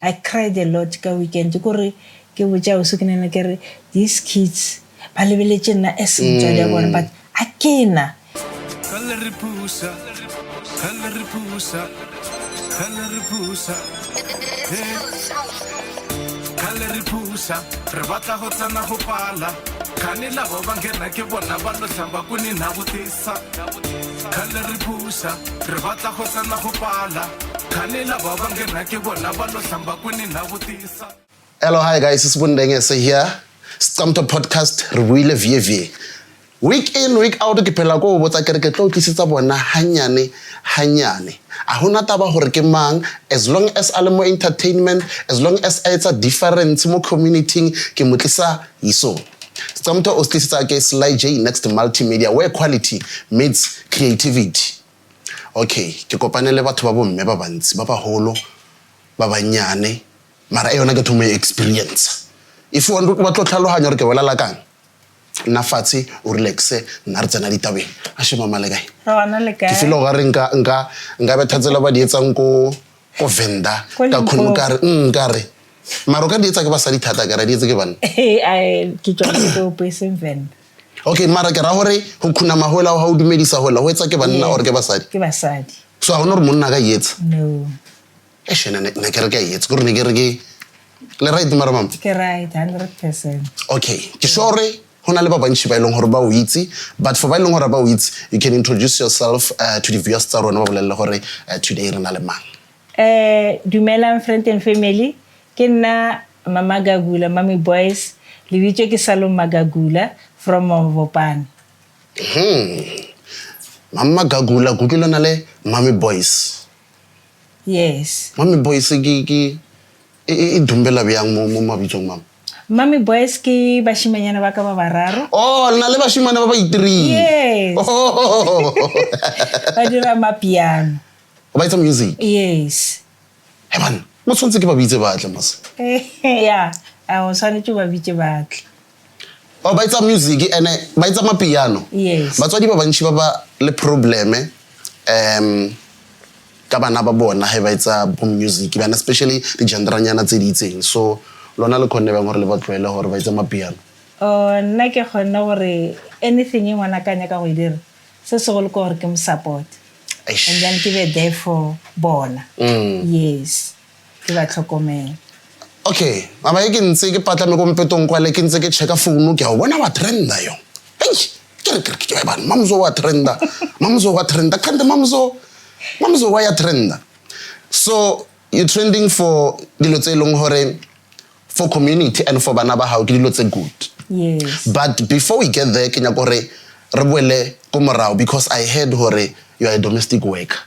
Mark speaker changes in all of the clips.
Speaker 1: I cried a lot ka weekend kore ke botsa o sekene ke re these kids ba lebeletse nna esentse le bona but akena
Speaker 2: Kalaripusa re batla go tsana go pala kanela go bangena ke bona ba lo tlhamba kuni na botisa Kalaripusa re batla go tsana go pala kanela ba bangena ke bona ba lo tlhamba kuni na botisa.
Speaker 3: Hello, hi guys, it's Bundengese here. Scamto podcast re buile vie. Week in, week out ke phela go botsa ke re ke tlo tlisetsa bona hanyane. A hona taba gore ke mang, as long as a le mo entertainment, as long as it's a difference mo community ke mo tlisa iso. Scamto o tlisetsa ke Sly J next multimedia where quality meets creativity. Okay, ke kopane le batho ba bomme ba bantsi ba baholo ba banyane mara yona ke thume experience. If you want to batlo tlhalohanya re ke wela la kang na fatse o relaxe na re tsena ditabeng a shema malegae
Speaker 1: rona le ka
Speaker 3: ke filo ga re nka be thatsela ba di etsang ko venda ka khonu ka re mara ka di etsa ke ba sa di thata ka re di etse ke bana
Speaker 1: ai ke tswa go pesen venda.
Speaker 3: Okay, mara ke ra hore go khuna mahola o ha o dumedisa hola ho etsa ke banna or ke basadi so ha ona re monna ka yetsa
Speaker 1: no
Speaker 3: shena ne ke re ka yetsa gore ne ke re ke le right mara mama
Speaker 1: ke right 100%.
Speaker 3: Okay, ke sure hona le ba bantshi ba ileng hore ba o itse but for ba ileng hore ba o itse you can introduce yourself to the viewers tsa rona ba bolelle hore today re na le mang.
Speaker 1: Dumelang friend and family ke nna Mama Gagula Mami Boys le bitse ke Salom Magagula from Mvopane.
Speaker 3: Mama Gagula gutlela na le Mami Boys.
Speaker 1: Yes.
Speaker 3: Mami Boys ke e dumbela byang mo mabitsong mama.
Speaker 1: Mami Boys ke bashimanyana ba ka ba bararo.
Speaker 3: Oh, na le bashimana ba ba itri.
Speaker 1: Yes.
Speaker 3: Oh.
Speaker 1: Ba dira mapiano.
Speaker 3: Ba itsa music.
Speaker 1: Yes.
Speaker 3: Hey man, mo tshwantse ke ba bitse batla mas.
Speaker 1: Yeah, I was trying to ba bitse batla.
Speaker 3: Oh, ba itsa music ene ba itsa mapiano.
Speaker 1: Yes.
Speaker 3: Batswadi ba bantshi ba ba le probleme ka bana ba bona ha ba itsa music bana especially di genderanyana tse di itseng so lona le khone ba ngore le ba tloele gore ba itsa mapiano.
Speaker 1: Nna ke khona gore anything ngwana ka nya ka go dira se se go le go gore ke mo support and then ke be there for bona. Yes, ke ba tlhokomela.
Speaker 3: Okay, mama ke ntse ke patla me go mpetong kwa le ke ntse ke checka phone ke a bona wa trenda yo. Hey, ke ba mamzo wa trenda kande mamzo wa ya trenda. So you trending for dilo tse long hore for community and for bana ba hao ke dilo tse good.
Speaker 1: Yes.
Speaker 3: But before we get there ke nya gore re boele ko morao because I heard hore you are a domestic worker.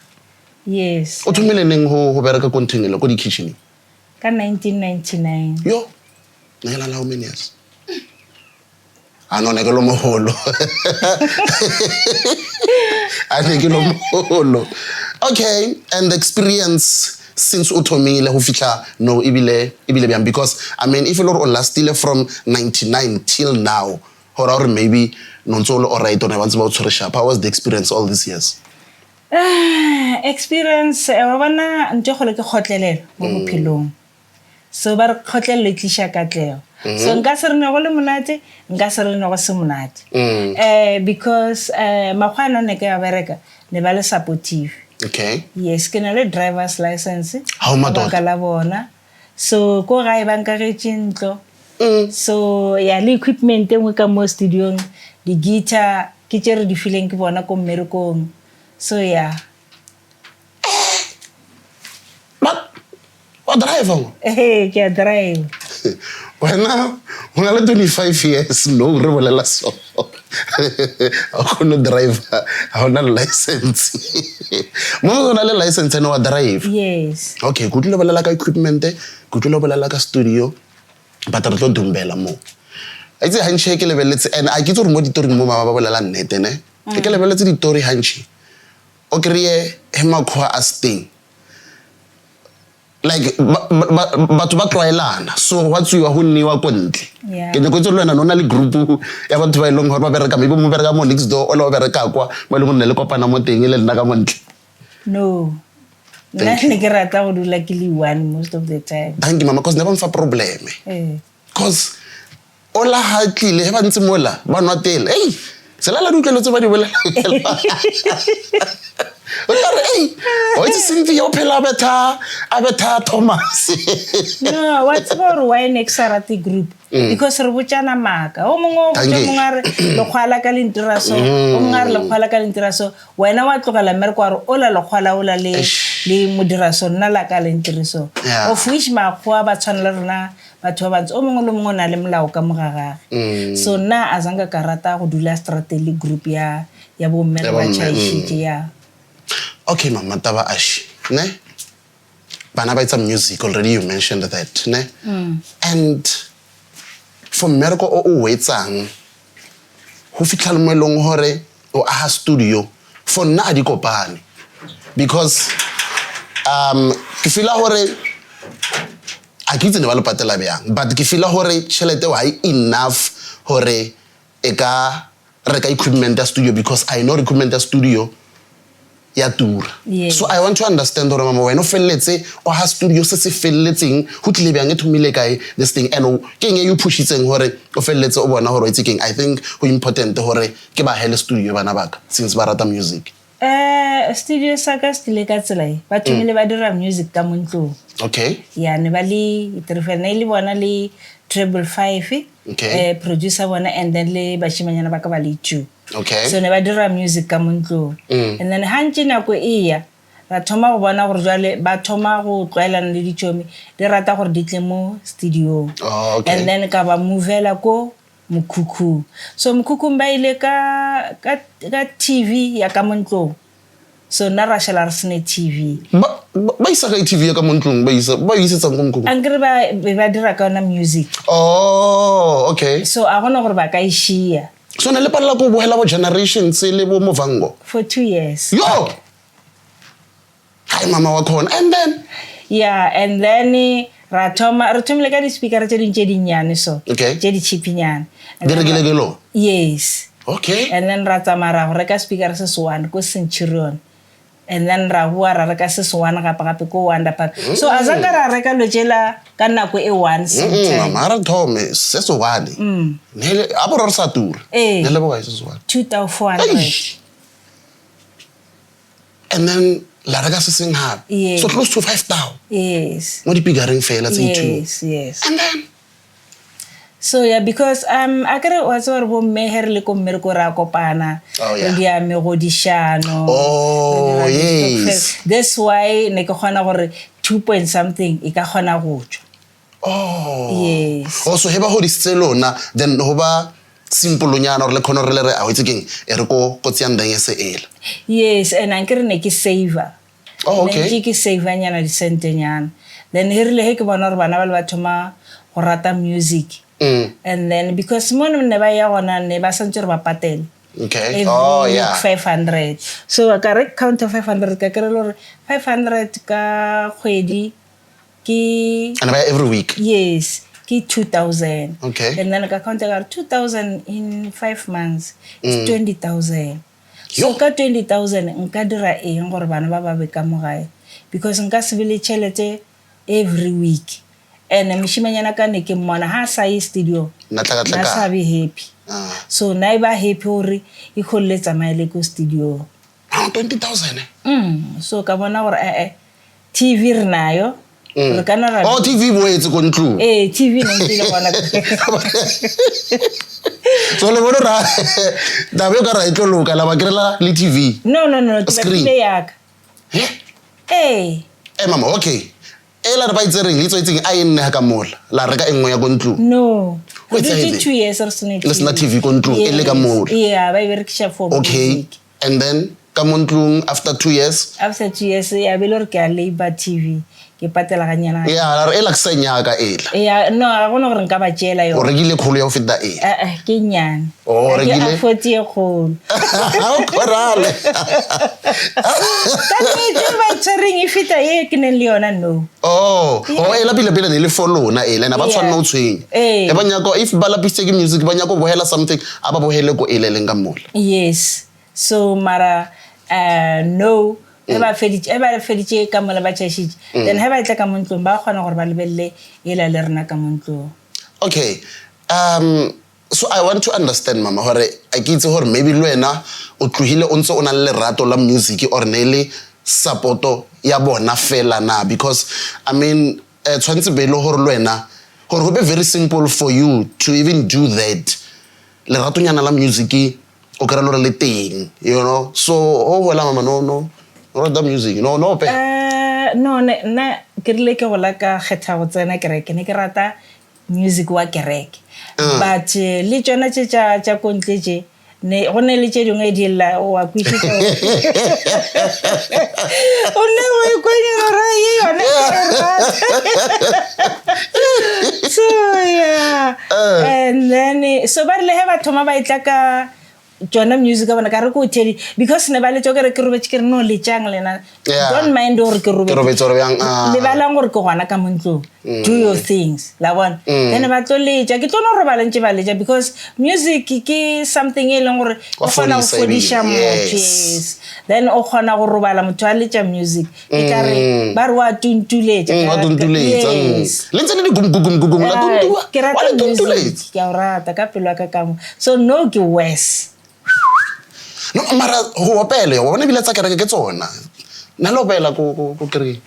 Speaker 1: Yes.
Speaker 3: O thumile neng ho bereka continue ko di kitchen?
Speaker 1: Ka 1999.
Speaker 3: Yo. Nela la how many years? Ano ne ke lo moholo. Ane ke lo moholo. Okay, and the experience since uthomile ho fitla no ibile byang because I mean if you lo lastile from 99 till now or maybe nontsolo or right on once about sharp how was the experience all these years?
Speaker 1: Experience wa bana ntse go le ke khotlelela mo bophelong so ba re khotlelo le tlisha katlego so nka se re ne go le monate nka se re ne go se monate because magwana ne ke ya bereka ne ba le supportive.
Speaker 3: Okay.
Speaker 1: Yes, ke na le driver's license.
Speaker 3: How much?
Speaker 1: Ka la bona. So ko ga e banka re tshintlo. So ya le equipment engwe ka mo studio di guitar ke tsere di feeling ke bona ko mmerekong. So yeah.
Speaker 3: What driver?
Speaker 1: Ke drive.
Speaker 3: When now, when I 25 years, no revelela so. I couldn't drive. I have no license. Mo na le license no drive.
Speaker 1: Yes.
Speaker 3: Okay, good level like equipment, good level like studio, but re tlo dumbela mo. I say handshake level let's and I get to monitor mo mama ba bolela nnete ne. Ke level let's di tori handshake. O kriye hema khwa a stay. Like batho ba tloelana so what's you ho nniwa ko ntle ke ne go tsolwana nona le group ya batho ba ilong hore ba bereka maybe mo bereka mo next door o le ba bereka kwa mo le go nne le kopana mo teng le nna ka mo ntle
Speaker 1: no nna ne ke rata go dula ke le one most of the time.
Speaker 3: Thank you mama cause never mfa problem. Cause ola ha tlile he ba ntse mola ba nwa tele. Hey, selala di utlweletse ba di bolela. Hey, what's Cynthia phela abetha Thomas.
Speaker 1: No, what's for why next Sarati group? Because re botsana maka. O mongwe re lo khwala ka lentiraso, o mongwe re lo khwala ka lentiraso. Wena wa tlogela mereko re ola lo khwala ola le modiraso nna la ka lentiriso. Of which makgwa ba tshwanela rena batho ba bantsi o mongwe le mongwe na le molao ka mogagage. So nna azanga ka rata go dula strategic group ya bo mme ba chaishitse ya.
Speaker 3: Okay, Mama Taba Ash, ne? Bana it's a music already. You mentioned that, ne? And for Merko o wetsang, ho fitla mo long hore o aha studio for na di kopane because ke fila hore a kitse ne ba lo patela bjang but ke fila hore tšhelete wa enough hore e ka reka equipment ya studio because I know equipment ya studio ya tour. So I want to understand hore mama wena o felletse o ha studio se felletseng ho tlile bjang e thomile kae this thing and ke eng you pushitseng hore o felletse o bona hore it's king. I think ho important hore ke ba hele studio bana baka since ba rata music.
Speaker 1: Studio saka stile ka tsela ba thomile ba dira music ka montlo.
Speaker 3: Okay.
Speaker 1: Ya ne ba le trefenele bona le treble 5 producer bona and then le bashimanyana ba ka ba le 2.
Speaker 3: Okay.
Speaker 1: So ne ba dira music ka montlo. And then hantsi nako iya ba thoma go bona gore jwale ba thoma go tlwaelana le ditšhomi di rata gore di tle mo studio.
Speaker 3: Okay.
Speaker 1: And then ka ba movela ko Mukhukhu. So Mukhukhu ba ile ka TV ya ka montlo. So na rashela re sene TV.
Speaker 3: Ba isa ka TV ya ka montlong ba isa tsang go Mukhukhu.
Speaker 1: Angre ba dira ka na music.
Speaker 3: Oh, okay.
Speaker 1: So a gona gore ba ka ishia.
Speaker 3: So na le palla go bohela bo generations le bo Movango
Speaker 1: for 2 years.
Speaker 3: Yo. Hi mama wa khona and then
Speaker 1: and then ra thomile ka di speaker tse dinyane so.
Speaker 3: Okay.
Speaker 1: Tse di cheapinyane.
Speaker 3: Diregelegelo.
Speaker 1: Yes.
Speaker 3: Okay.
Speaker 1: And then ra tsamara go reka speaker se one ko Centurion. And then ra bua ra reka se one gape ko Wonder Park. So azanga ra reka lojela ka nako e one sometime.
Speaker 3: Mama ra thome se so one. Nele abo ra sa tour. Nele bo ga se so one.
Speaker 1: 2,400.
Speaker 3: And then la reka se sing hap. So close to 5,000.
Speaker 1: Yes.
Speaker 3: Mo di pigareng fela tse 2.
Speaker 1: Yes.
Speaker 3: And then
Speaker 1: so because akere wa tswa re bo meher le ko mmereko ra kopana re dia me godishano.
Speaker 3: Oh yes.
Speaker 1: That's why ne ke gona gore 2 point something e ka gona go tswa.
Speaker 3: Oh
Speaker 1: yes.
Speaker 3: Also heba ho di selona then ho ba simple nyana re le khona re le re a wetse keng e re ko tsiandang se ela.
Speaker 1: Yes, and ankere ne ke saver.
Speaker 3: Oh okay.
Speaker 1: Ne ke saver nyana di sente nyana. Then hirile he ke bona re bana ba le bathoma go rata music. And then because mon ne ba ya gona ne ba santse re ba patela.
Speaker 3: Okay. Oh yeah.
Speaker 1: 500. So ka re count 500 ka kere le 500 ka kgwedi ki
Speaker 3: and by every week.
Speaker 1: Yes, ki 2,000.
Speaker 3: Okay.
Speaker 1: And then ka count ka 2,000 in 5 months is 20,000. So ka 20,000 nka dira eng gore bana ba ba be ka mogae because nka se bile tšhelete every week. And mishimanyana ka ne ke mona ha sa yi studio na sa be happy. So na iba happy hore e kholletsa maile ko studio.
Speaker 3: 20,000.
Speaker 1: So ka bona gore TV re nayo re kana ra.
Speaker 3: Oh TV boetse ko ntlo.
Speaker 1: TV ne ntile bona.
Speaker 3: So le bona ra da be ka ra itlo loka la ba krela le TV.
Speaker 1: No ke play yaka.
Speaker 3: Mama okay. Ela re ba itsering le tswetseng a enne ha ka mola la reka engwe ya kontlo.
Speaker 1: No.
Speaker 3: What's
Speaker 1: it 2 years or so.
Speaker 3: Listen TV kontlo ele ka mola.
Speaker 1: Yeah, ba iberekisha for.
Speaker 3: Okay. And then ka montlong after 2 years.
Speaker 1: After 2 years ya be le re ke a labor TV. Ke patela ga nyana.
Speaker 3: Yeah, re ela ksenya ka ela.
Speaker 1: Yeah, no, a gona gore nka ba tshela yo.
Speaker 3: O rekile kholo ya go feta e.
Speaker 1: Ke nyane.
Speaker 3: O rekile.
Speaker 1: Ke 40 ye kholo.
Speaker 3: Ha o korale.
Speaker 1: Ka ne ba tsering e feta ye ke ne le yona no.
Speaker 3: Oh ela pile ne le folona ela na ba tshwana o tshwenya. E ba nyako if ba lapise ke music ba nyako bohela something aba bohele ko ela leng ka mola.
Speaker 1: Yes. So mara no e ba feditse ka mola ba tšhašitše then ha ba tla ka montlong ba kgona gore ba lebelele ela le rena ka montlong.
Speaker 3: Okay, so I want to understand mama gore a ke itse gore maybe le wena o tlohile o ntse o na le lerato la music or ne le supporto ya bona fela na, because I mean tshwantse be le gore le wena gore go be very simple for you to even do that leratonyana la music o kry le le teng, you know, so o wela mama no rata music no pe
Speaker 1: no nna ke rile ke gola ka kgetha go tsena kereke ne ke rata music wa kereke but le tsona tša kontle ne go ne le tše dingwe di lla o a kwišitša o ne go ikwanyela ra ye yone so yeah and then so ba rile he ba thoma ba itla ka Jona music bona ka re ko tedi because ne ba le tsokere ke robetse ke re no le tjang lena don't mind or ke robetse le ba lang gore ke gona ka montlo do your things la bona then ba tlo le tja ke tlo no robala ntse ba le tja because music ke something e leng gore o kgona go fodisha motho then o kgona go robala motho a le tja music e ka re ba re wa tuntuletja
Speaker 3: le ntse le di gum la tuntua
Speaker 1: ke rata music ke a rata ka pelo ka kamo so no ke wes
Speaker 3: no mara go opela o bona bile tsa kereke ke tsona na lo opela go kereke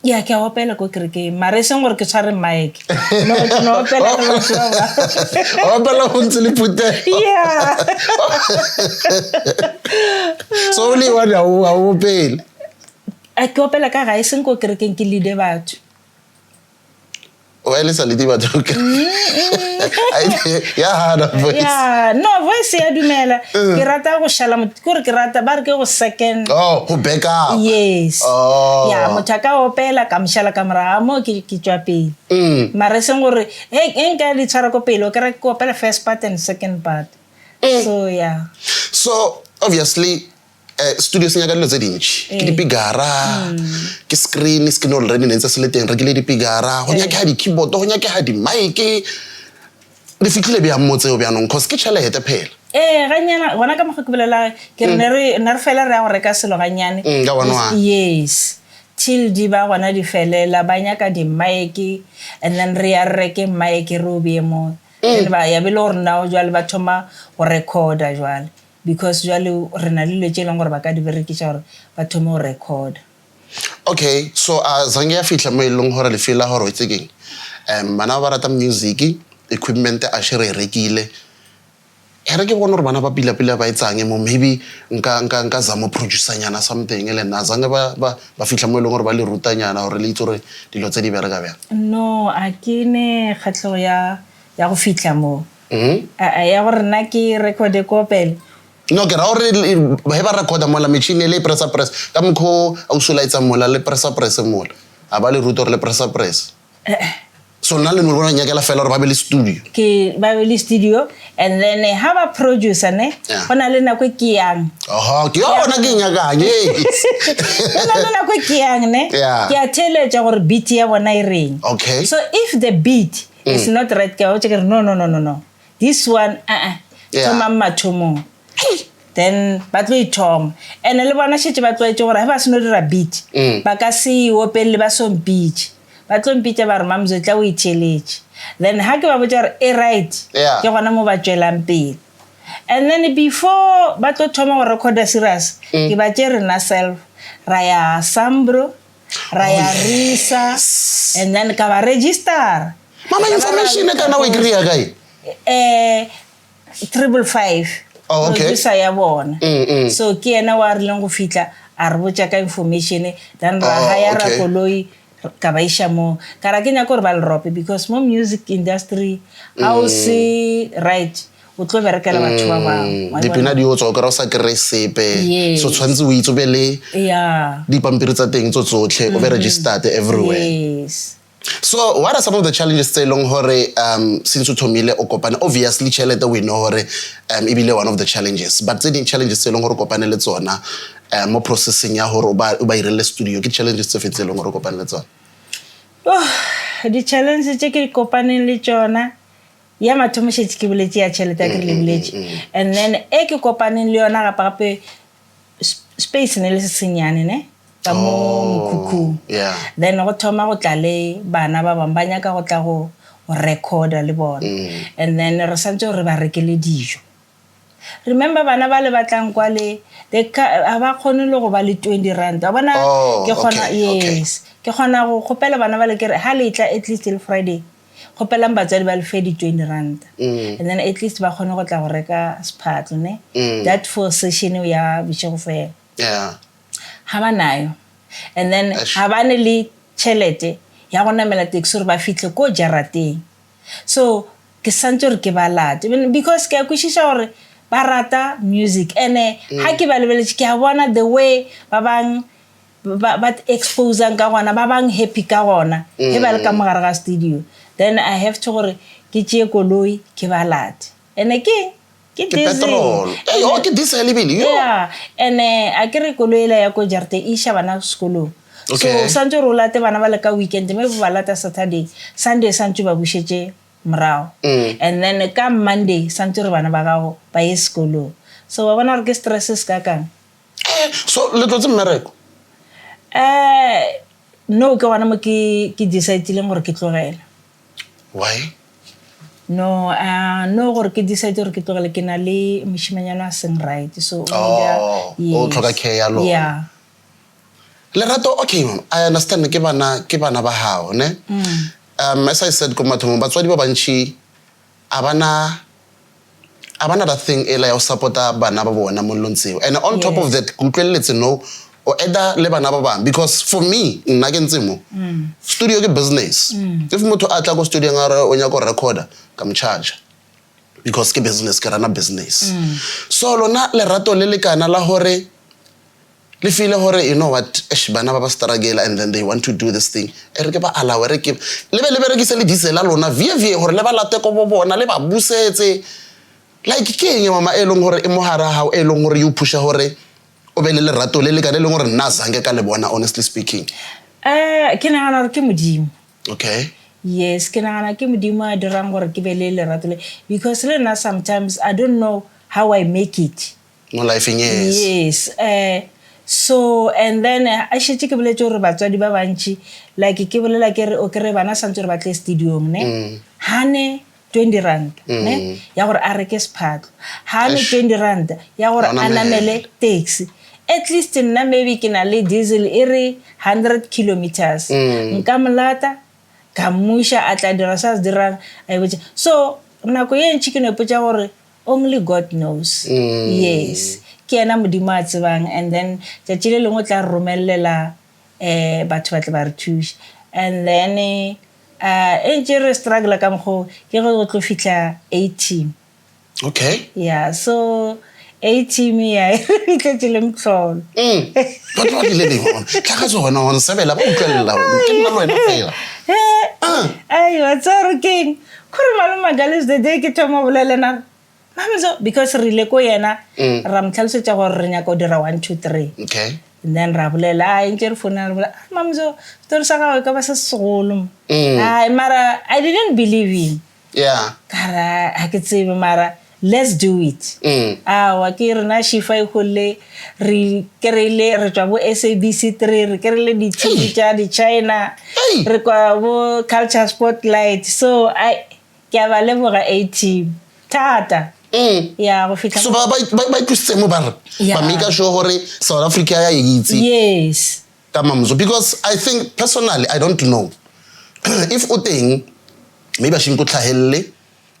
Speaker 1: ya ke opela go kereke mara se ngore ke tshware mic no opela go tswa
Speaker 3: opela go ntse le pute
Speaker 1: yeah
Speaker 3: so le wa ya o opela
Speaker 1: a ke opela ka ga se ngo kereke ke leader batho
Speaker 3: o ele sa le di batho ke ya hada voice
Speaker 1: yeah no voice ya dumela ke rata go shala motho ke rata ba re ke go second
Speaker 3: go back up
Speaker 1: yes ya motho ka opela ka mshala kamera mo ke tswa pele mara se ngore enka di tshwara ko pele o ke re ko opela first part and second part so yeah
Speaker 3: so obviously studio se nyaka dilo tse dintši ke dipigara ke screen already ne ntse se le teng re ke le dipigara go nyake ha di-keyboard go nyake ha di-mic le fitlhile bjang mo tseo bjanong cause ke tšhelete phela
Speaker 1: ganyana gona ka mogo ke bolela ke re ne re fela re ya go reka selo ganyane yes till di ba gona di felela ba nyaka di-mic and then re ya reke mic re o bee mo ba ya bele gore nao jwale ba thoma go recorda jwale because jwale re na le letse leng gore ba ka di berekisa gore ba thome go record.
Speaker 3: Okay, so zange ya fihla mo e leng gore le fela gore o itse keng bana ba rata music equipment a shere rekile ere ke bona gore bana ba pila ba etsang mo maybe nka zama producer nyana something le nna zange ba fihla mo e leng gore ba le rutanyana gore le itse gore dilo tse di bereka bjang
Speaker 1: no a ke ne kgatlhego ya go fihla mo ya gore nna ke record ko pele
Speaker 3: no ke ra gore ba ba recorda mola machine le press ka mokho a usulaitsa mola le press mola a ba le ruto le press so nna le no bona nyakela fela gore ba be le studio
Speaker 1: ke ba be le studio and then ha ba producer ne bona le nako ke yang
Speaker 3: ke yona ke nyakanye
Speaker 1: bona le nako ke yang ne ke a theletša gore beat ya bona e reng
Speaker 3: okay
Speaker 1: so if the beat is not right ke o check no this one toma mathomo then ba tlo ithoma and le bona shetse ba tlo itse gore ha ba se no dira beat ba ka se opelle ba so mpitse ba tlo mpitse ba re mamzo tla o itsheletse then ha ke ba botsa re e right ke gona mo ba tswelang pele and then before ba tlo thoma go recorda serious ke ba tse rena self ra ya Sambro ra ya Risa and then ka ba register
Speaker 3: mama information e kana o ikria kae
Speaker 1: 555
Speaker 3: okay
Speaker 1: ya bona so ke ena wa re leng go fitla a re botsa ka information then ra haya ra koloi ka ba isha mo kara ke nya gore ba le rope because mo music industry how see right o tlo berekela batho ba bang
Speaker 3: dipina di o tswa ka sa kre sepe so tshwantse o itsobele di pampiri tsa teng tsotlhe o be registered everywhere
Speaker 1: yes.
Speaker 3: So what are some of the challenges tse long hore since o thomile o kopane obviously chelete we know hore ibile one of the challenges but tse ding challenges tse long hore kopane le tsona mo processing ya hore o ba irele studio ke challenges tse fetse long hore kopane le tsona
Speaker 1: di challenges tse ke kopane le tsona ya mathomo shetse ke boletse ya chelete ke le boletse and then e ke kopane le yona gape space ne le senyane ne ka mo mokhukhung
Speaker 3: Yeah.
Speaker 1: then go thoma go tla le bana ba bang ba nyaka go tla go recorda le bona and then re santse re ba rekele dijo. Remember bana ba le batlang kwa le a ba khone le go ba le 20 rand a bona ke gona yes ke gona go khopela bana ba le ke ha le tla at least till Friday khopelang batsadi ba le fe di 20 rand and then at least ba khone go tla go reka sphatlo ne that for session ya bishego fe
Speaker 3: Yeah.
Speaker 1: ha ba nayo and then ha ba ne le chelete ya gona mela taxi re ba fitle ko jarateng so ke santse re ke ba late because ke a kwishisha gore ba rata music and ha ke ba lebeletse ke a bona the way ba bang ba expose ka gona ba bang happy ka gona he ba le ka mogare ga studio then I have to gore ke tšee koloi ke ba late and ke
Speaker 3: petrol ke diesel ebile yo
Speaker 1: yeah and a ke re koloi la ya ko jarte isha bana sekolo so santse re late bana ba le ka weekend maybe ba lata Saturday Sunday santse ba bushetse mrao and then ka Monday santse re bana ba gago ba ye sekolo so ba bona re ke stresses ka kang
Speaker 3: so le tlotse mmereko
Speaker 1: no ke wana mo ke decide le gore ke tlogela
Speaker 3: why
Speaker 1: no gore ke decide gore ke tlogela ke na le moshimanyana a seng right so
Speaker 3: o tlhoka care ya lo
Speaker 1: yeah
Speaker 3: Lerato, okay, I understand ke bana ba hao, ne? As I said, ko mathomo batswadi ba bantshi abana that thing ela ya supporta bana ba bona mo lontseo. And on top of that, kutlweletse no o eda le bana ba bang because for me, nna ke ntsemo. Studio ke business. If motho a tla go studio ngare o nya go recorder, ka mcharge. Because ke business, ke rana business. So lona lerato le lekana la hore le feel hore you know what bana ba struggle and then they want to do this thing e re ke ba allow re ke le be berekise le diesel la lona vie hore le ba late ko bo bona le ba busetse like ke eng mama e leng hore e mohara ha e leng hore you pusha hore o be le lerato le le ka le leng hore nna zange ka le bona honestly speaking
Speaker 1: ke nagana ke modimo
Speaker 3: okay
Speaker 1: yes ke nagana ke modimo a dirang gore ke be le lerato le because le na sometimes I don't know how I make it
Speaker 3: no life
Speaker 1: yes so and then a shetse ke boletse gore batswadi ba bantshi like ke bolela ke re o kere bana santse re batle studio ne hane 20 rand ne ya gore a reke sphatlo hane 20 rand ya gore a namele taxi at least nna maybe ke na le diesel e re 100 kilometers nka molata ka musha a tla dira sa dirang so nako ye ntshi ke no potsa gore only God knows yes ke ena modimo a tsebang and then tšatši le lengwe o tla romelela batho ba tla ba re thuša and then e ntše re struggle ka mokgo ke go tlo fitlha 18
Speaker 3: okay
Speaker 1: yeah so 18 ya re fitlhetse le mtlholo
Speaker 3: batho ba dile bona tla ka tsona ona sebela ba utlwelela ke nna wena fela
Speaker 1: wa tsaro king kore malomagales the day ke thoma bolelena Mamzo, because rile ko yena ram tlhalosetsa gore re nyaka o dira 1 2 3
Speaker 3: okay
Speaker 1: and then ra bolela a ntse re fona re bolela mamzo story sa gago ka ba se segolo mara I didn't believe him
Speaker 3: yeah
Speaker 1: kara ha ke tsebe mara let's do it wa ke re na shifa e khole re kerele re tswa bo SABC 3 re kerele di TV tsa di China re kwa bo culture spotlight so ke ba leboga 18 tata yeah go fitla
Speaker 3: so ba tlose mo ba make sure gore South Africa ya itse
Speaker 1: yes
Speaker 3: ka mamzo because I think personally I don't know if o teng maybe a shinko tlhahelle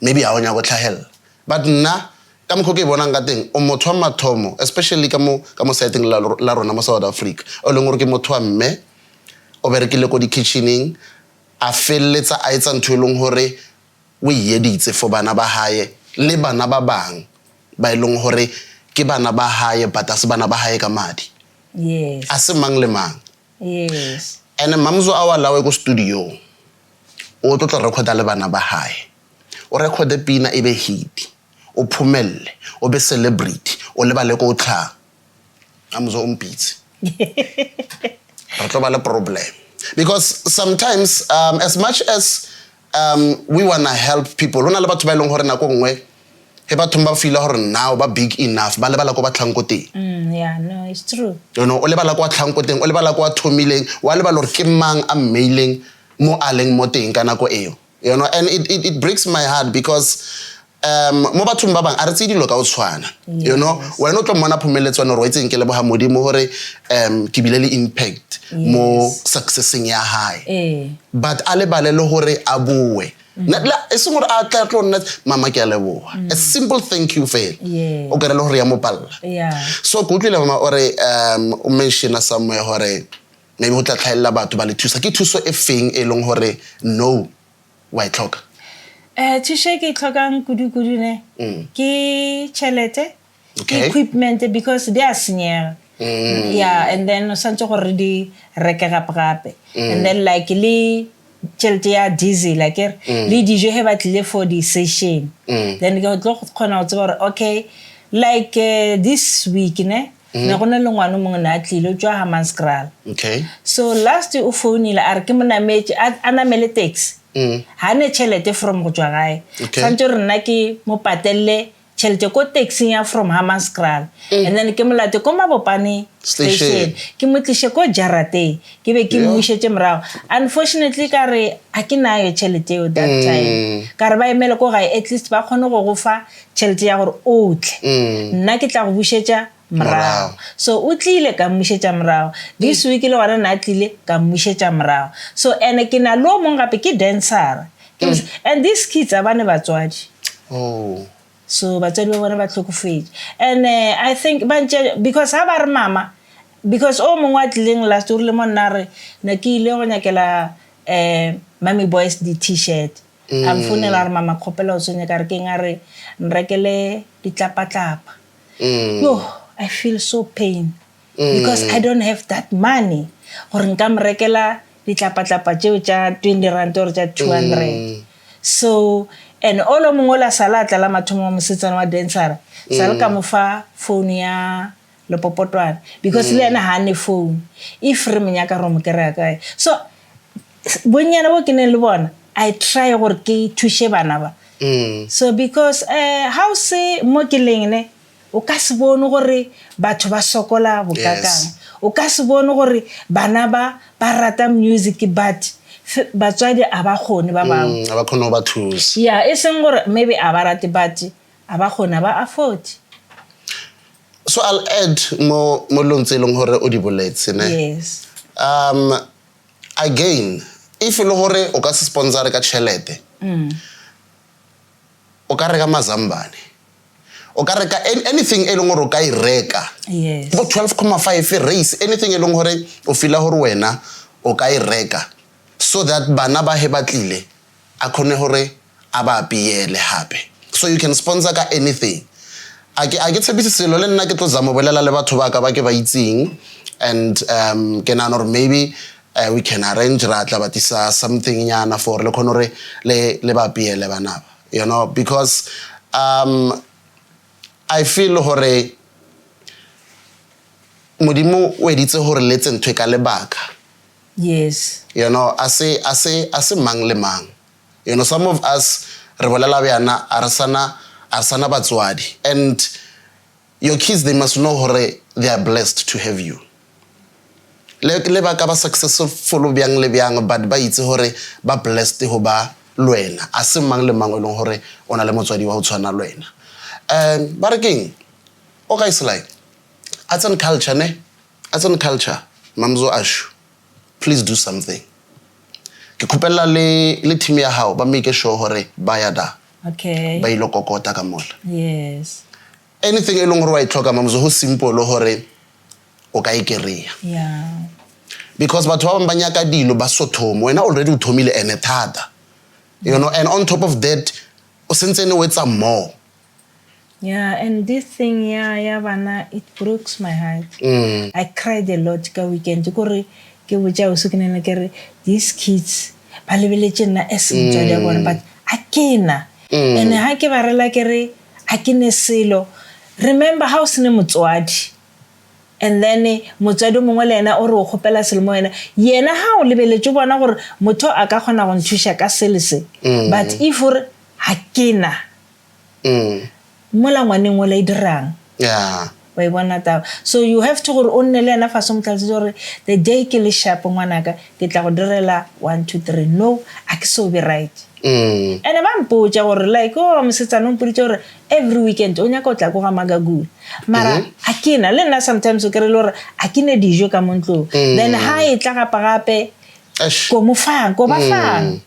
Speaker 3: maybe a onya go tlhahella but nna ka mokgo ke bonang ka teng o motho wa mathomo especially ka mo setting la rona mo South Africa o leng gore ke motho wa mme o berekile ko di kitchening a felletsa a etsa ntho e leng gore o yeditse for bana ba hae le bana ba bang ba ileng hore ke bana ba hae but a se bana ba hae ka madi
Speaker 1: yes
Speaker 3: a se mang le mang
Speaker 1: yes
Speaker 3: and mamzo a wa lawe ko studio o tlo recorda le bana ba hae o recorde pina e be hit o phumelle o be celebrity o le ba le ko tla amzo umpitse re tlo ba le problem because sometimes as much as we want to help people ona le batho ba ileng hore nako ngwe he bathong ba feel gore now ba big enough ba lebala ko ba tlhang ko teng
Speaker 1: Yeah, no, it's true.
Speaker 3: o lebala ko tlhang ko teng o lebala ko thomileng wa lebala gore ke mang a mailing mo aleng mo teng kana ko eo and it breaks my heart because mo bathong ba bang a re tse dilo ka o tshwana wena o tlo mona phomeletswana re itseng ke le boha modimo gore ke bile le impact mo successing ya hae but a lebale le gore a boe e seng gore a tla tlo nna mama ke a leboha a simple thank you fail o kare le gore ya mo palla so go tlile mama ore o mention somewhere gore maybe o tla tlhaela batho ba le thusa ke thuso e feng e leng gore no wa itlhoka
Speaker 1: Thuso ke tlhokang kudu ne ke chelete ke equipment because they are senior and then santse gore di reke gape and then like le chelete ya diesel like le dijo he batlile for the session then ke tlo khona go tseba gore okay like this week ne gona le ngwana mongwe na tlile jwa Hammanskraal so last o phone ile a re ke monametse a namele taxi ha ne chelete from go tswa gae santse rena ke mo patelle chelete ko taxi ya from Hammanskraal and then ke molate ko Mabopane station ke motlishe ko Jarate ke be ke mmushetse morago unfortunately ka re a ke nayo chelete yo that time ka re ba emele ko gae at least ba khone go go fa chelete ya gore otle nna ke tla go bushetsa mrao so o tlile ka mmushetsa mrao this week le wana na tlile ka mmushetsa mrao so ene ke na lo mong gape ke dancer and these kids abane batswadi so batswadi ba bona ba tlhokofetse and I think because ha ba re mama because o mongwe wa tlileng last o le monna re na ke ile go nyakela Mami Boys di t-shirt am funela re mama khopela o tsenya ka re ke ngare nrekele ditlapa yo I feel so pain because I don't have that money gore nka mrekela ditlapa tseo tsa 20 rand or tsa 200 so and all o mongwe la salata la mathomo mo setsana wa dancer sala ka mo fa phone ya le popotwana because le ena ha ne phone if re menyaka ro mo kera kae so bonyana bo ke ne le bona I try gore ke thushe bana ba so because how se mo ke leng ne o ka se bone gore batho ba sokola bokakang o ka se bone gore bana ba rata music but batswadi aba khone ba bang
Speaker 3: aba khone ba thusa
Speaker 1: e seng gore maybe aba rate but aba khone ba afford
Speaker 3: so I'll add mo lontseleng gore o di boletse ne
Speaker 1: yes
Speaker 3: again if le gore o ka se sponsor ka chelete o ka reka mazambane o ka reka anything e leng gore o ka ireka bo 12.5 race anything e leng gore o fila gore wena o ka ireka so that bana ba he batlile a khone gore a ba apiele hape so you can sponsor ka anything a ke tshebise selo le nna ke tlo zama bolela le batho ba ka ba ke ba itseng and ke na or maybe we can arrange ra tla batisa something nyana for le khone gore le ba apiele bana because I feel hore modimo o editse hore le tsentwe ka lebaka
Speaker 1: yes
Speaker 3: ase mang le mang some of us re bolela bjana arsana batswadi and your kids they must know hore they are blessed to have you le ba ka ba successful bjang le bjang but ba itse hore ba blessed ho ba lwena ase mang le mang o leng hore ona le motswadi wa ho tshwana lwena but again okay it's like arts and culture mamzo ashu please do something ke khopela le team ya hao ba make sure hore ba ya da
Speaker 1: okay
Speaker 3: ba ilo kokota ka mola
Speaker 1: yes
Speaker 3: anything e leng hore wa itloka mamzo ho simple hore o ka ikeria because batho ba banyaka dilo ba sothomo wena already o thomile ene thata and on top of that o sentsene wetsa more
Speaker 1: and this thing bana it breaks my heart I cried a lot ka weekend gore ke botsa o sukinela kere these kids ba lebeletse nna esentswa ya bona but akena and ha ke ba rela kere akene selo remember how sene motswadi and then motswadi mongwe le ena o re o khopela selemo yena ha o lebeletse bona gore motho a ka khona go nthusha ka selese but if or akena mola ngwaneng o la idirang
Speaker 3: Yeah.
Speaker 1: wa bona taba so you have to gore o nne le ena fa se motlaletse gore the day ke le sharp ngwanaka ke tla go direla 1 2 3 no a ke so be right and ba mpotsa gore like mosetsana o mpoditse gore every weekend o nyaka o tla go ga magagula mara a kena le nna sometimes o kry le gore a ke ne dijo ka montlo then ha e tla gapa gape ko mo fang ko ba fang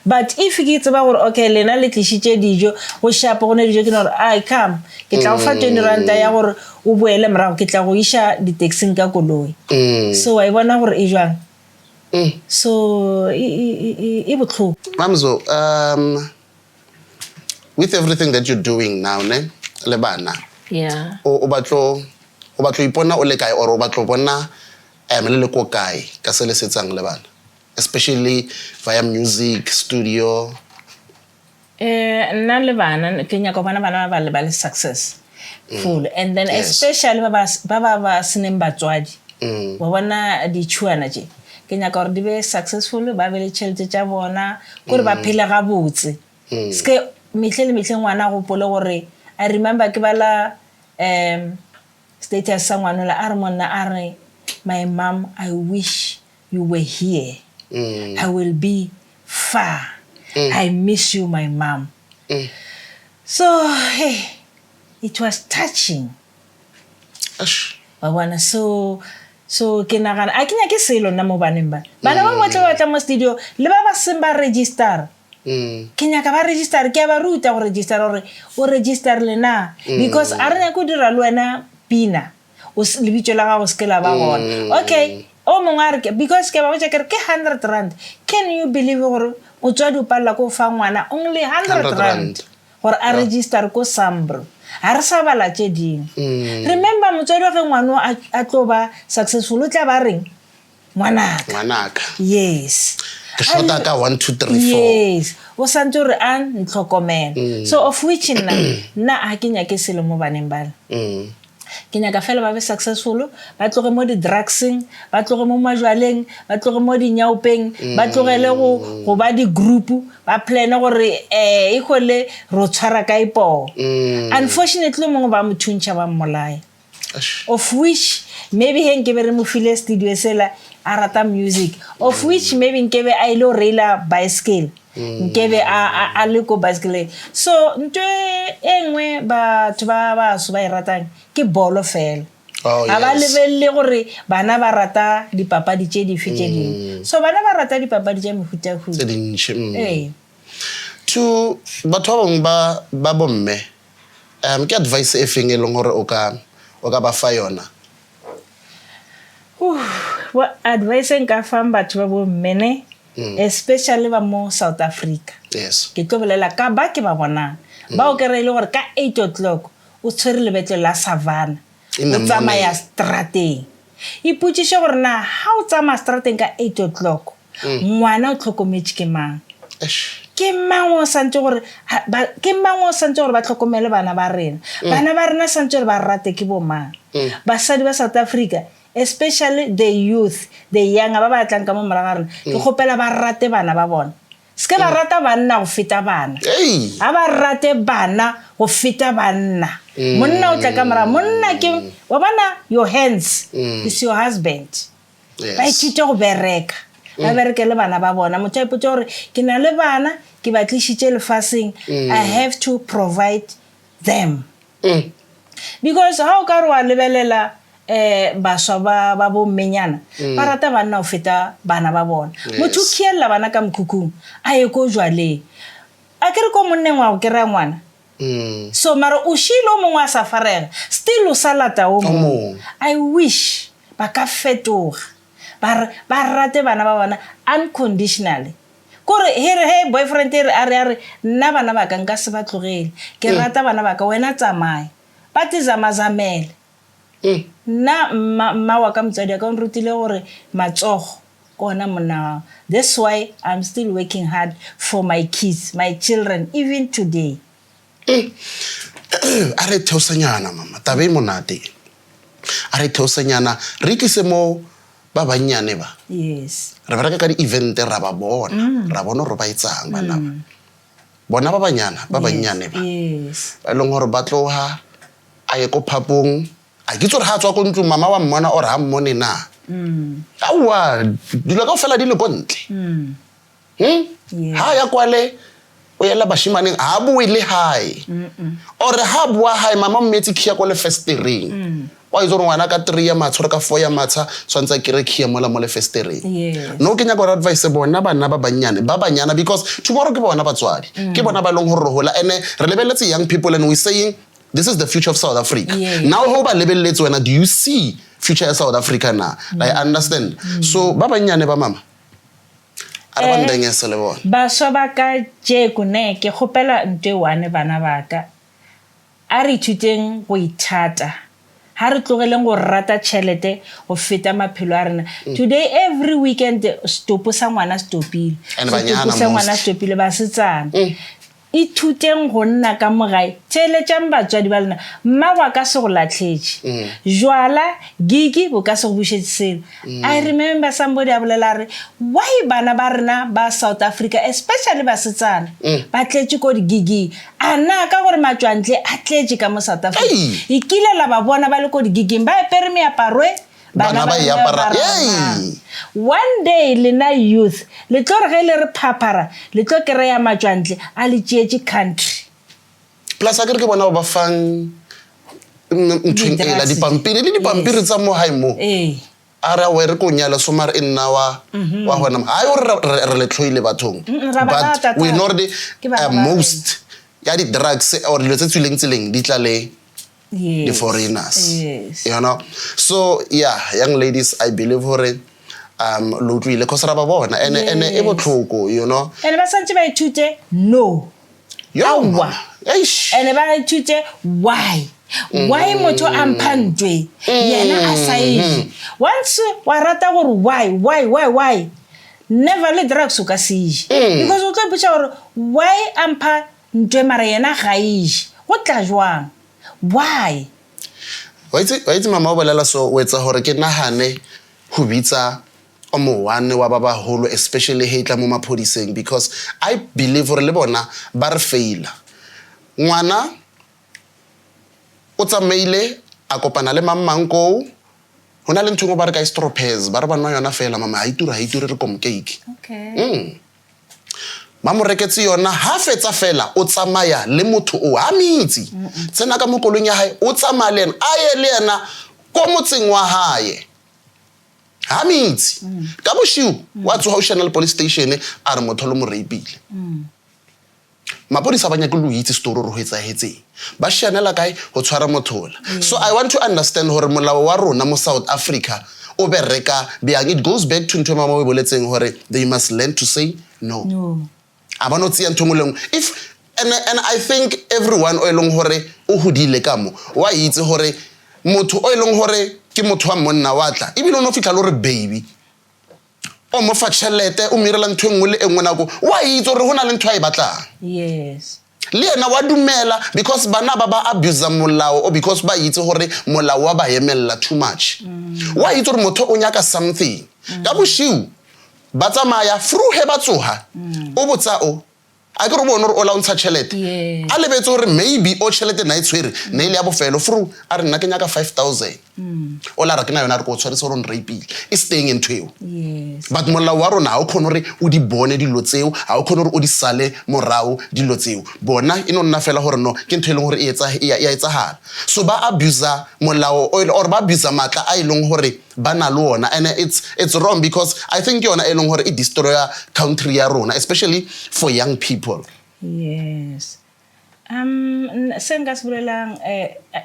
Speaker 1: but if ke tseba gore okay lena le tlisitse dijo go shapa go ne dijo ke no I come ke tla go fa 20 rand ya gore o boele morago ke tla go isha di taxing ka koloi so I bona gore e jwang so e botlhoko
Speaker 3: Mamzo, with everything that you're doing now ne le bana
Speaker 1: yeah
Speaker 3: o batlo ipona o le kae or o batlo bona le ko kae ka se le setsang le bana especially via music studio
Speaker 1: nna le bana ke nyaka bana ba le success full and then especially ba seneng batswadi wa bona di tshwana je ke nyaka gore di be successful ba be le tšhelete tša bona gore ba phele ga botse ske mehle ngwana go pole gore I remember ke bala status sa ngwana la a re monna a re my mom I wish you were here I will be far I miss you my mom so hey it was touching ba bona so ke nagana a kenya ke selo nna mo baneng ba bana ba botle ba tla mo studio le ba semba register ke nyaka ba register ke ba ruta go register gore o register lena because a re nyaka dira le wena pina o lebitso la gago se ke la ba gona okay o mongwe a re because ke ba botsa ke 100 rand can you believe gore motswadi o palela ko fa ngwana only 100 rand gore a register ko Sambro a re sa bala tše ding remember motswadi wa ge ngwana a tlo ba successful o tla ba reng ngwanaka yes
Speaker 3: ke shota ka 1 2 3 4
Speaker 1: yes o santse gore a ntlhokomela so of which nna a ke nyake selo mo baneng bala ke nyaka fela ba be successful ba tloge mo di drugsing ba tloge mo majwaleng ba tloge mo di nyaupeng ba tlogele go ba di group ba plan gore e gole ro tshwara ka ipo unfortunately mongwe ba mothuntša ba mmolaya of which maybe he nkebe re mo file studio sela a rata music of which maybe nkebe a ile reila bicycle nkebe a le ko bicycle so ntwe engwe batho ba so ba iratang ke bolo fela a ba lebelle gore bana ba rata dipapadi tše dife tše dingwe so bana ba rata dipapadi tša mehutahuta
Speaker 3: to batho ba bangwe ba bomme ke advice e feng e leng gore o ka ba fa yona
Speaker 1: what advice nka fang batho ba bomme ne especially ba mo South Africa
Speaker 3: yes
Speaker 1: ke tlo bolela ka ba ke ba bonang ba o kere ile gore ka 8 o'clock o tshwere lebetlo la Savannah o tsamaya strateng iputsise gore na ha o tsamaya strateng ka 8 o'clock ngwana o tlhokometse ke mang ke mang o santse gore ba tlhokomele bana ba rena santse gore ba rate ke bo mang basadi ba South Africa especially the youth the young ba ba tlang ka mo moraga rena ke gopela ba rate bana ba bona ske ba rata banna go feta bana a ba rate bana go feta banna monna o tla ka mara monna ke wa bana your hands is your husband ba ithute go bereka ba bereke le bana ba bona motho a ipotse gore ke na le bana ke ba tlisitse lefaseng I have to provide them because how ka re wa lebelela baswa ba bo menyana ba rata banna o feta bana ba bona motho khiela bana ka mkhukung a ye ko jwale a kere ko monneng wa go kera ngwana so mara o shilo mongwe a sa farega still o salata o mo I wish ba ka fetoga ba rate bana ba bona unconditionally kore he boyfriend a re nna bana ba ka nka se ba tlogele ke rata bana ba ka wena tsamaya ba tizamazamela na mma wa ka motsadi ka o nrutile gore matsogo kona mona that's why I'm still working hard for my kids my children even today
Speaker 3: are theosanyana mama tabe monate are theosanyana re tlise mo ba banyane ba
Speaker 1: yes
Speaker 3: re bereka ka di event ra ba bona re ba itsang bana bona ba banyane ba
Speaker 1: Yes.
Speaker 3: ba leng hore ba tloha a ye ko phapong a ke tsore ha tswa ko ntlong mama wa mmona o re ha mmone na awa dilo ka fela di le kontle ha ya kwale o yela bashimaneng ha bue le hae ore ha bua hae mama mmetsi khia ko le festereng wa itse ngwana ka 3 ya matsho re ka 4 ya matsha swantsa ke re khia mola mo le festereng no ke nya go advice bona bana ba banyana because tomorrow ke bona batswadi ke bona ba leng hore hola ene re lebeletse young people and we saying this is the future of South Africa. Now how ba lebeletse wena do you see future of South Africa na I understand so ba banyane ba mama are ba ndengese le bona
Speaker 1: ba so ba ka je kune ke khopela ntwe wane bana baka a re thuteng go ithata ha re tlogeleng go rata chelete go feta maphelo a rena today every weekend stopo sa ngwana stopile ba setsana ithuteng go nna ka mogae tšheletsang batswadi ba lena mmago ka se go latlhetse jwala gigi bo ka se go bušetse selo I remember somebody a bolela re why bana ba rena ba South Africa especially ba setsana ba tletse ko digigi ana ka gore matswantle a tletse ka mo South Africa ikilela ba bona ba le ko digiging ba epere meaparwe bana ba yapara one day lena youth le tlo re ge le re phapara le tlo kereya matswantle a le tšeetse country
Speaker 3: plus a ke bona ba fang ntshwengela dipampiri tsa mo hae mo ara we re ko nyala so mara nna wa hona ayo re le tlhoile bathong but we know the most ya di drugs or dilo tse tsileng di tla le the foreigners you know so yeah young ladies I believe hore lo tlile cause ra ba bona ene e botlhoko you know
Speaker 1: ene ba santse ba ithute no
Speaker 3: yawa
Speaker 1: ene ba ithute why motho a mphantwe yena a sae once wa rata gore why never let drugs ka sije because o tla botsa gore why ampa ntwe mara yena ga ije go tla jwang why
Speaker 3: wa itse mama o bolela so o etsa hore ke nahane go bitsa o mo one wa ba baholo especially hitla mo maphodiseng because I believe hore le bona ba re faila ngwana o tsamaile a kopana le mammanko hona le ntshego ba re ka stropez ba re bana yona fela mama ha itura re kom cake mama reketse yona ha fetsa fela o tsamaya le motho o a mitsi tsena ka mokolong ya hae o tsamaya le a ye le yena ko motseng wa hae ha mitsi ka boshiu wa tsoha National Police Station a re motho lo mo rapile mapodisa ba nya go itse story ro hetsa hetseng ba shanela kae go tshwara mothola so I want to understand hore molao wa rona mo South Africa o bereka beang it goes back to ntwe mama we boletseng hore they must learn to say no abano tsia nthongoleng if and I think everyone o elong hore o hodile ka mo wa itse hore motho o elong hore ke motho wa monna wa tla ibile no fitla lo re baby o mo fa tšhelete o mirela ntwe ngwe le engwe nako wa itse hore hona le ntwe a batlang
Speaker 1: yes
Speaker 3: le ena wa dumela because bana ba abuse molao or because ba itse hore molao wa ba hemella too much wa itse hore motho o nyaka something ka boshiu ba tsamaya fru he ba tsoha o botsa o a ke re bona o la ntsha chelete a lebetse hore maybe o chelete na itshwere ne ile ya bofelo fru a re nna ke nyaka 5000 o la ra ke na yona re go tshware so ron rapile is staying in tweo but molao wa rona ha o khona re o di bone dilo tseo ha o khona re o di sale morao dilo tseo bona ino nna fela hore no ke ntheleng hore e etsa hala so ba abuse molao or ba abuse matla a ileng hore bana le ona and it's wrong because I think yona eleng hore e destroy country ya rona especially for young people
Speaker 1: yes senga sibulelang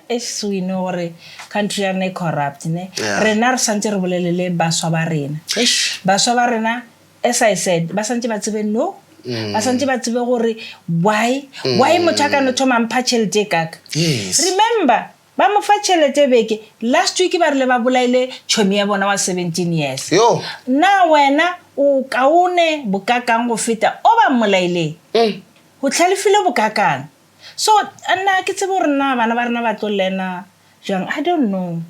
Speaker 1: es we know hore country ya ne corrupt ne rena re santse re bolelele baswa ba rena as I said ba santse ba tsebe no ba santse ba tsebe gore why motho ka no thoma mpha chelete kaka remember ba mo fa chelete beke last week ba re ba bolaile chomi ya bona wa 17 years na wena o kaone bokakang go feta o ba molaile go tlhalefile bokakang so ana ke tsebo rena bana ba rena ba tlolena jang I don't know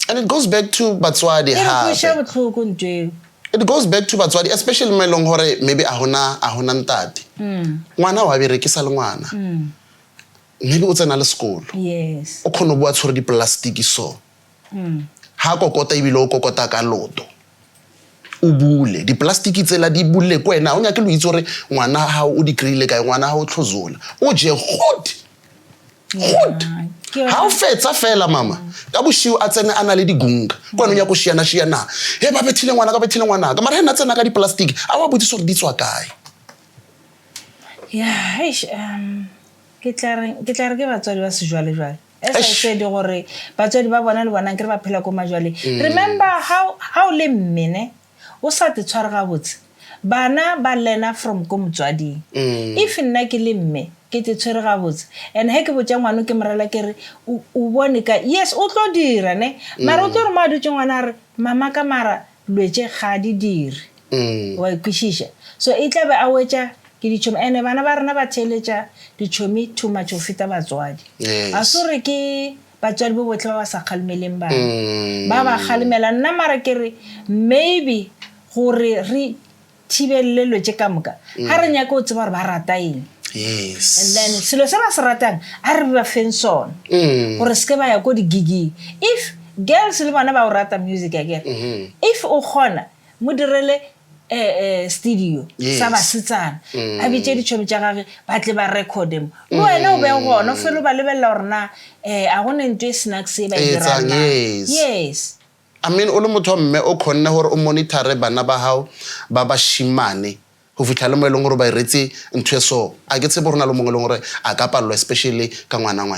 Speaker 3: and it goes back to batswadi
Speaker 1: it
Speaker 3: goes back to batswadi especially melong hore maybe a hona ntate ngwana wa berekisa le ngwana maybe o tsena le sekolo
Speaker 1: yes
Speaker 3: o kgone bua tshwere di-plastic so ha kokota ebile o kokota ka loto o bule di-plastic tsela di bule ko wena o nyake lo itse gore ngwana ha o di kry-ile kae ngwana ha o tlhozola o je good ha o fetsa fela mama ka boshiu a tsene a na le digunga ko nong ya go shiana he ba bethile ngwana ka mara he na tsena ka di-plastic a wa botsisa gore di tswa kae
Speaker 1: yeah ke tla re ke batswadi ba sejwale as I said gore batswadi ba bona le bona ke re ba phela ko majwale remember how le mmene o sa te tshwara ga botse bana ba lena from ko motswadi if nna ke le mme ke te tshwere ga botse and he ke botsa ngwana ke morela ke re o bone ka yes o tlo dira ne mara o tlo re ma dutse ngwana re mama ka mara lwetse ga di dire wa ikwishisha so e tla be a wetsa ke ditšhomi ene bana ba rena ba theletša ditšhomi too much o feta batswadi a sore ke batswadi bo botle ba ba sa kgalemeleng bana ba kgalemela nna mara ke re maybe gore re thibelele lwetse ka moka ga re nyaka o tseba gore ba rata eng
Speaker 3: yes
Speaker 1: and then selo se ba se ratang a re ba feng sone gore se ke ba ya ko digiging if girls le bona ba o rata music akere if o kgona mo direle studio sa basetsana a bitse ditšhomi tša gage ba tle ba recorde mo le wena o be gona o felo ba lebelela gore na a gone ntho e snacks e ba e dirang yes
Speaker 3: I mean o le motho mme o khonne gore o monitore bana ba hao ba ba shimane go fitlha le mo eleng gore ba iretse ntho so a ke tsebe rona le mongwe le gore a ka palelwa especially ka ngwana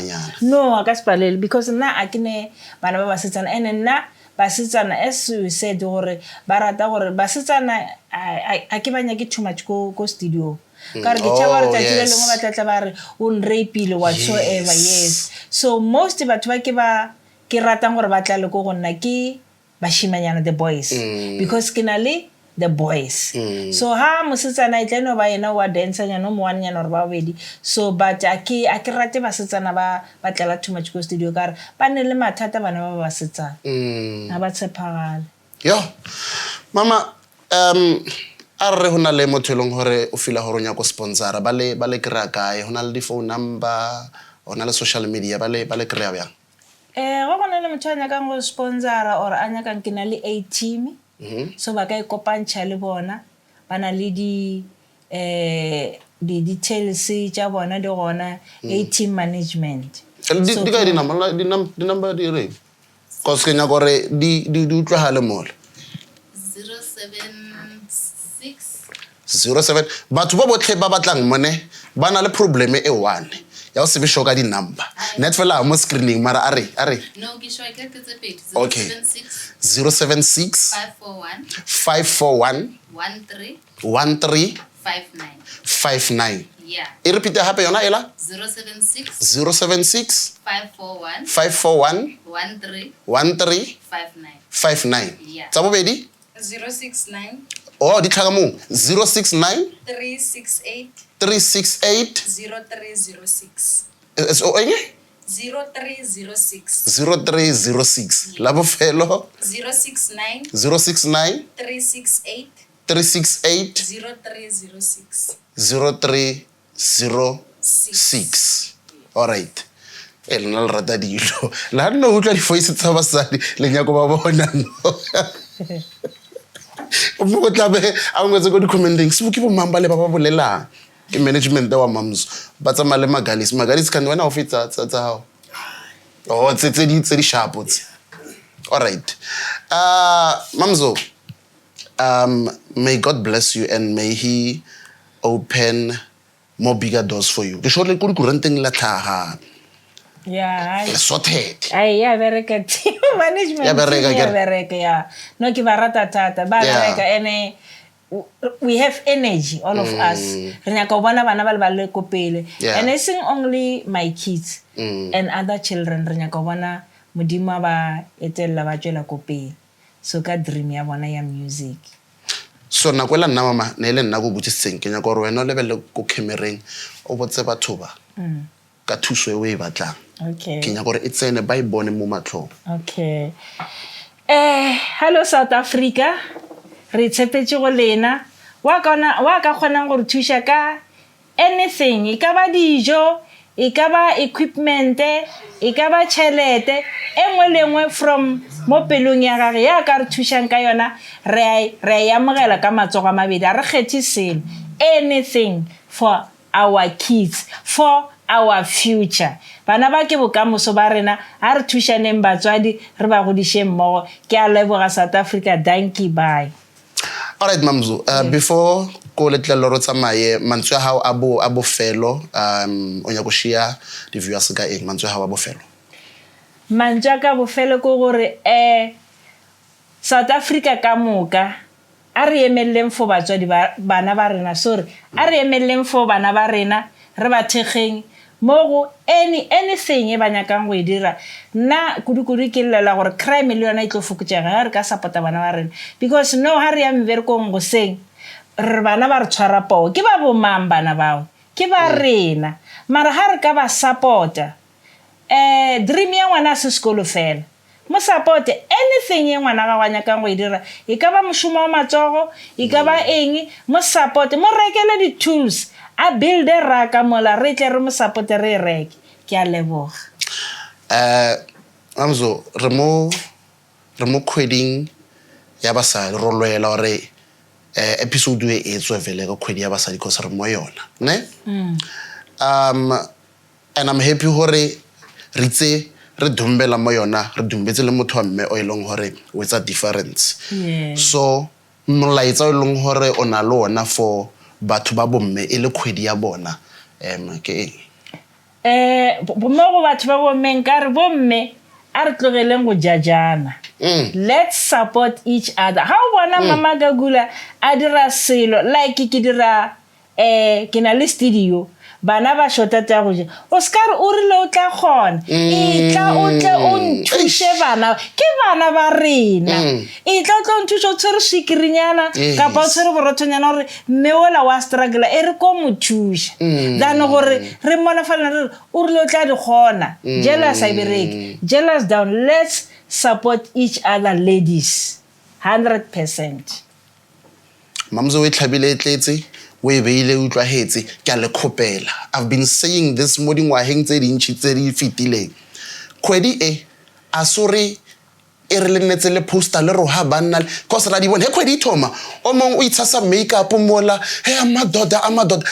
Speaker 1: no a ka spalele because nna a ke ne bana ba basetsana and nna basetsana as you said gore ba rata gore basetsana a ke banya ke too much ko studio ka re ke tša gore tšatši le lengwe ba tlatla ba re o nrapile whatsoever yes so most batho ba ke ratang gore ba tla le ko go nna ke bashimanyana the boys because ke na le the boys so ha mosetsana e tla no ba yena wa dancenya no mo wannyana gore ba bobedi so but a ke rate basetsana ba tlela too much ko studio ka re ba ne le mathata bana ba basetsana ga ba tshepagale
Speaker 3: yo mama a re ho na le motho e leng gore o fila gore o nyako sponsora ba le kry-a kae ho na le di-phone number ho na le social media ba le kry-a bjang
Speaker 1: go gona le motho a nyakang go sponsora or a nyakang ke na le A team so ba ka ikopantšha le bona ba na le di-details tša bona di gona A team management
Speaker 3: di ka di-number di re cause ke nyaka gore di utlwagale mole 07 batho ba botlhe ba batlang mone ba na le probleme e one ya o sebe shoka di-number net fela mo screening mara are
Speaker 4: no ke shoka ke tse pedi
Speaker 3: okay 076 541 13 59
Speaker 4: yeah
Speaker 3: e repeat hape yona ela
Speaker 4: 076
Speaker 3: 541 13 59
Speaker 4: yeah
Speaker 3: tsa bobedi
Speaker 5: 069
Speaker 3: oh di tlhaga mo 069
Speaker 5: 368
Speaker 3: 368
Speaker 5: 0306
Speaker 3: so enge
Speaker 5: 0306
Speaker 3: 0306 la bofelo
Speaker 5: 069
Speaker 3: 069
Speaker 5: 368
Speaker 3: 368
Speaker 5: 0306
Speaker 3: 0306 all right lena le rata dilo la nna utlwa di-voice tsa basadi le nyako ba bona mo go tlabe a ngwetse ko di-commenting se boke bo mang ba le ba ba bolelang ke management wa mamso ba tsamaya le magalisi kante wena o fetsa tsa gago oh tse di sharpo tse all right mamzo may God bless you and may he open more bigger doors for you ke sure le ko dikuranteng la tlhaga
Speaker 1: yeah
Speaker 3: sorted
Speaker 1: ya bereka team management ya bereka ya no ke ba rata thata ba bereka ene we have energy all of us re nyaka go bona bana ba le ba le ko pele and I sing only my kids and other children re nyaka go bona modimo ba etella ba tswela ko pele so ka dream ya bona ya music
Speaker 3: so na kwela nna mama ne le nna go botsitseng ke nyaka gore wena o lebele ko camereng o botse batho ba ka thuso e e batlang
Speaker 1: okay
Speaker 3: ke nyaka gore e tsene ba e bone mo matlhong
Speaker 1: okay hello South Africa re tshepetse go lena wa ka kgonang gore thuša ka anything e ka ba dijo e ka ba equipment e ka ba tšhelete engwe le engwe from mo pelong ya gage ya ka re thušang ka yona re e amogela ka matsogo a mabedi a re kgethe selo anything for our kids for our future bana ba ke bokamoso ba rena a re thušaneng batswadi re ba godišeng mmogo ke a leboga South Africa dankie bye.
Speaker 3: All right, Mamzu. Before ko letlelo ro tsamaye mantswe a hao a bofelo o nya go share di viewers ka eng mantswe a hao a bofelo.
Speaker 1: Mantswe ka bofelo ko gore South Africa ka moka a re emelleng fo batswadi bana ba rena sorry a re emelleng fo bana ba rena re ba thegeng mo anything e ba nyakang go e dira nna kudu ke llela gore crime le yona e tlo fokotsega ga re ka supporta bana ba rena because no ha re ya mmerekong go seng re bana ba re tshwara poo ke ba bo mang bana bao ke ba rena mara ha re ka ba supporta dream ya ngwana se sekolo fela mo support anything ye ngwana ga wa nyakang go e dira e ka ba moshumo wa matsogo e ka ba eng mo support mo rekele di tools a build raka mola re tle re mo support re reke ke a leboga.
Speaker 3: Mamzo re mo kgweding ya basadi ro lwela gore episode e tswe vele ka kgwedi ya basadi because re mo yona ne and I'm happy hore re tse re dumbela mo yona re dumbetse le motho wa mme o ileng hore with a difference so molaetsa o ileng hore ona le ona for batho ba bomme e le kgwedi ya bona ke
Speaker 1: mo go batho ba bomme nkare bomme a re tlogeleng go jajana let's support each other ha o bona mama Gagula a dira selo like ke dira ke na le studio bana ba shota tsa go ja o skare o rile o tla gona e tla o tle o nthushe bana ke bana ba rena e tla tlo nthushe o tsere sikirinyana ka pa o tsere borothonyana gore mme ola wa struggle e re ko mothusha dano gore re mona fela re o rile o tla di gona jealous I bereke jealous down let's support each other ladies 100%.
Speaker 3: Mamzo we tlhabile tletse we beile utlwahetse ke a le khopela I've been saying this mo dingwaheng tse dintši tse di fitileng kgwedi a sore e re lennetse le poster le roha banna cause ra di bona he kgwedi thoma o mong o itshasa makeup mola he amadoda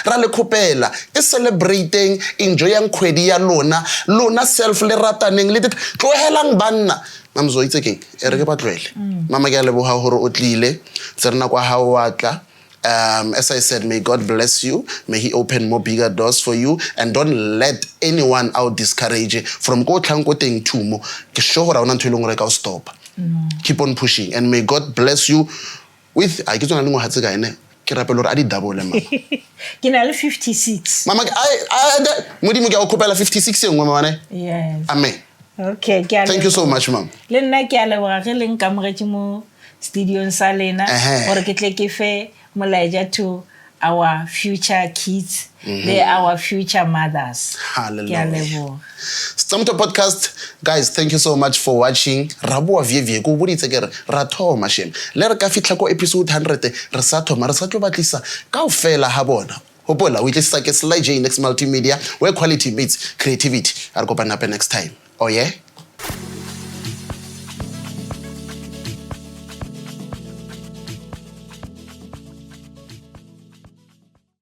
Speaker 3: ra le khopela e celebrating enjoying kgwedi ya lona self le rataneng le tlohelang banna Mamzo itse keng e re ke batlwele mama ke a leboga gore o tlile tserena kwa ha o atla as I said, may God bless you. May He open more bigger doors for you. And don't let anyone out discourage you. From go tlanko teng tumo, ke sure hore ona ntho ileng re ka stop. Keep on pushing. And may God bless you with, I ke tsona lengwa hatse ka ene, ke rapela hore a di double mama.
Speaker 1: Ke na le 56.
Speaker 3: Mama, modimo ke a o kopela 56 engwe mama ne?
Speaker 1: Yes.
Speaker 3: Amen.
Speaker 1: Okay,
Speaker 3: thank you so much, mom.
Speaker 1: Le nna ke a leboga ge le nkamogetse mo studio sa lena gore ke tle ke fe molaetsa to our future kids, they are our future mothers.
Speaker 3: Hallelujah. Stamto podcast, guys, thank you so much for watching. Rabu avye go boditse ke ra thoma shem. Le re ka fitla ko episode 100 re sa thoma re sa tlo batlisa kaofela ha bona. Hopola we just like Sly J Next Multimedia where quality meets creativity. Re kopana next time. Oh yeah.